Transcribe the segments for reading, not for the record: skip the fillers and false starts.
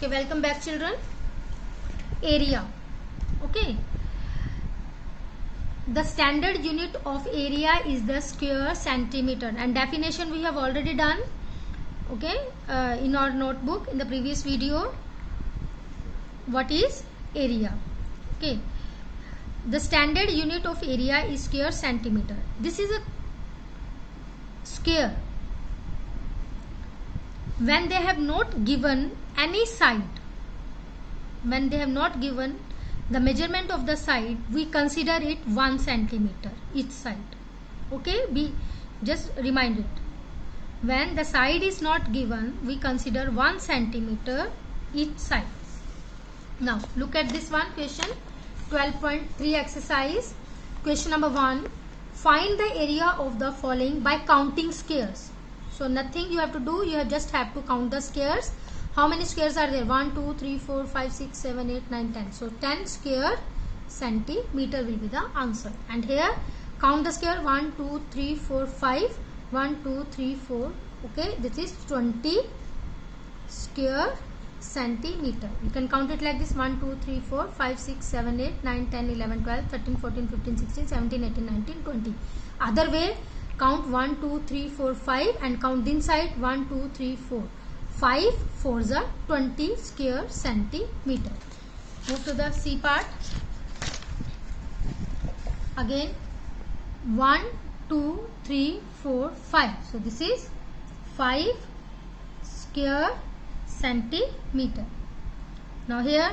Okay, welcome back children. Area. Okay, the standard unit of area is the square centimeter, and definition we have already done, okay, in our notebook in the previous video. What is area? Okay, the standard unit of area is square centimeter. This is a square when they have not given any side. When they have not given the measurement of the side, we consider it 1 centimeter each side. Okay, be just remind it. When the side is not given, we consider 1 centimeter each side. Now look at this one question, 12.3 exercise. Question number 1. Find the area of the following by counting squares. So nothing you have to do, you just have to count the squares. How many squares are there? 1, 2, 3, 4, 5, 6, 7, 8, 9, 10. So 10 square centimeter will be the answer. And here count the square 1, 2, 3, 4, 5. 1, 2, 3, 4. Okay, this is 20 square centimeter. You can count it like this: 1, 2, 3, 4, 5, 6, 7, 8, 9, 10, 11, 12, 13, 14, 15, 16, 17, 18, 19, 20. Other way, count 1, 2, 3, 4, 5 and count inside 1, 2, 3, 4. 5 4s are 20 square centimeter. Move to the C part. Again 1, 2, 3, 4, 5. So this is 5 square centimeter. Now here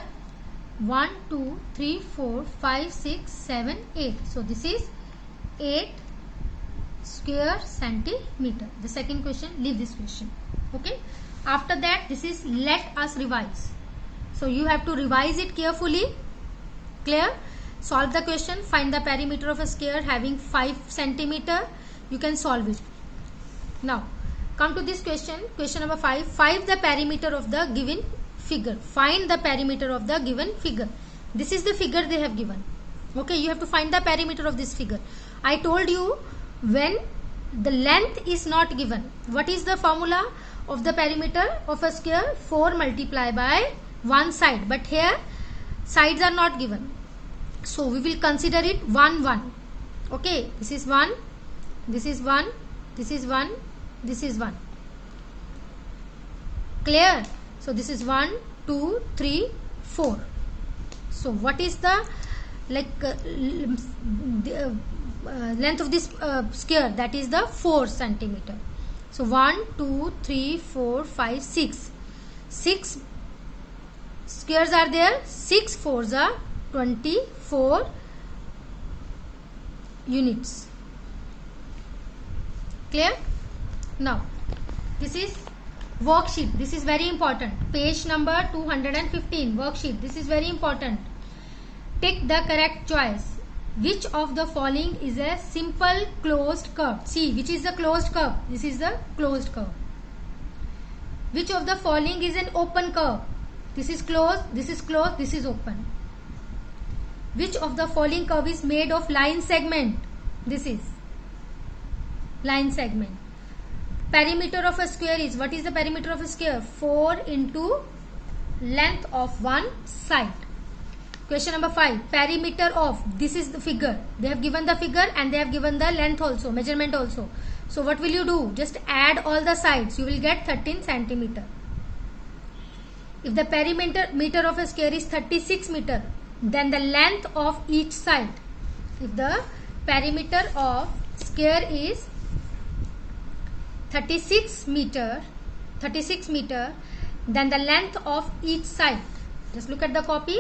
1, 2, 3, 4, 5, 6, 7, 8. So this is 8 square centimeter. The second question, leave this question. Okay. After that, this is let us revise. So you have to revise it carefully. Clear? Solve the question. Find the perimeter of a square having 5 centimeter. You can solve it. Now come to this question. Question number 5. Find the perimeter of the given figure. Find the perimeter of the given figure. This is the figure they have given. Okay, you have to find the perimeter of this figure. I told you, when the length is not given, what is the formula of the perimeter of a square? 4 multiplied by one side. But here sides are not given, so we will consider it 1, 1. Okay, this is 1, this is 1, this is 1, this is 1. Clear? So this is 1, 2, 3, 4. So what is the length of this square? That is the 4 centimeter. So 1, 2, 3, 4, 5, 6. 6 squares are there. 6 4s are 24 units. Clear? Now this is worksheet. This is very important. Page number 215. Worksheet. This is very important. Take the correct choice. Which of the following is a simple closed curve? See, which is the closed curve? This is the closed curve. Which of the following is an open curve? This is closed, this is closed, this is open. Which of the following curve is made of line segment? This is line segment. Perimeter of a square is, what is the perimeter of a square? 4 into length of one side. Question number 5. Perimeter of, this is the figure. They have given the figure and they have given the length also, measurement also. So what will you do? Just add all the sides. You will get 13 centimeter. If the perimeter of a square is 36 meter, then the length of each side. If the perimeter of square is 36 meter, then the length of each side. Just look at the copy.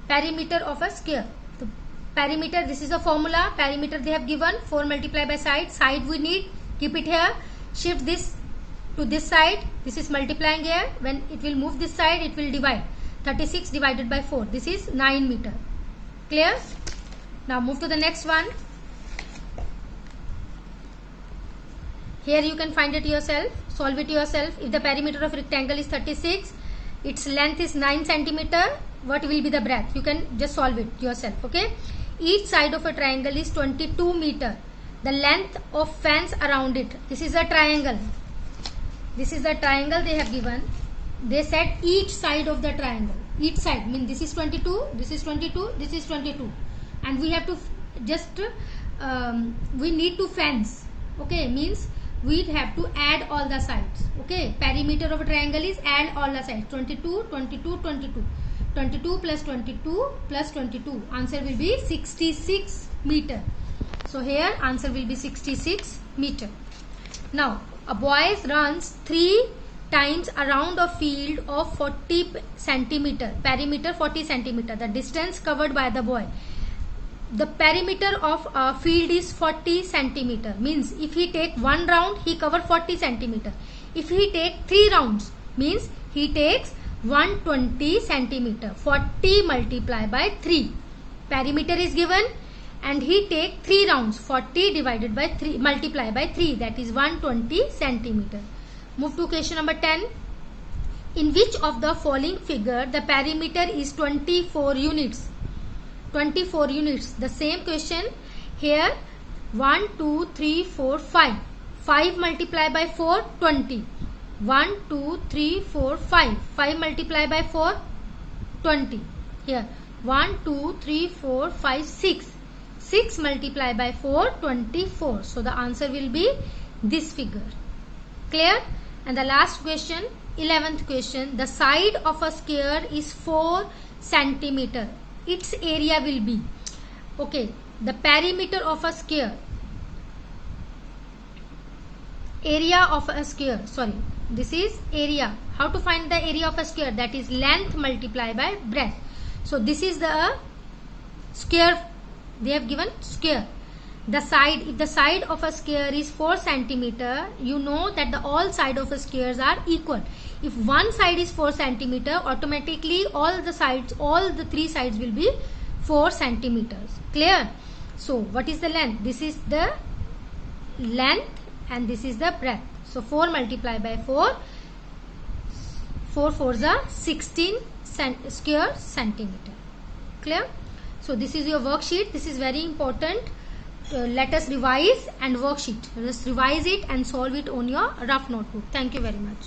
Perimeter of a square. The perimeter, this is the formula. Perimeter they have given 4 multiplied by side. Side we need, keep it here. Shift this to this side. This is multiplying here. When it will move this side, it will divide. 36 divided by 4. This is 9 meter. Clear? Now move to the next one. Here you can find it yourself. Solve it yourself. If the perimeter of rectangle is 36, its length is 9 centimeter. What will be the breadth? You can just solve it yourself. Okay. Each side of a triangle is 22 meter. The length of fence around it. This is a triangle. This is the triangle they have given. they said each side of the triangle. Each side means this is 22, this is 22, this is 22, and we have to just we need to fence. Okay, means we have to add all the sides. Okay, perimeter of a triangle is add all the sides. 22, 22, 22. 22 plus 22 plus 22. Answer will be 66 meter. So here answer will be 66 meter. Now a boy runs 3 times around a field of 40 centimeter. Perimeter 40 centimeter. The distance covered by the boy. The perimeter of a field is 40 centimeter. Means if he take one round, he cover 40 centimeter. If he take 3 rounds, means he takes 120 centimeter. 40 multiplied by 3. Perimeter is given and he take 3 rounds. 40 divided by 3 multiplied by 3, that is 120 centimeter. Move to question number 10. In which of the following figure the perimeter is 24 units? 24 units. The same question here. 1, 2, 3, 4, 5. 5 multiplied by 4, 20. 1, 2, 3, 4, 5. 5 multiplied by 4, 20. Here 1, 2, 3, 4, 5, 6. 6 multiplied by 4, 24. So the answer will be this figure. Clear? And the last question, 11th question. The side of a square is 4 centimeter. Its area will be, okay, the perimeter of a square, area of a square, sorry, this is area. How to find the area of a square? That is length multiplied by breadth. So this is the square, they have given square. The side, if the side of a square is 4 centimeter, you know that the all side of a squares are equal. If one side is 4 centimeter, automatically all the sides, all the 3 sides will be 4 centimeters. Clear? So what is the length? This is the length and this is the breadth. So 4 multiplied by 4, 4 4s are 16 square centimeter. Clear? So this is your worksheet. This is very important. Let us revise and worksheet. Just revise it and solve it on your rough notebook. Thank you very much.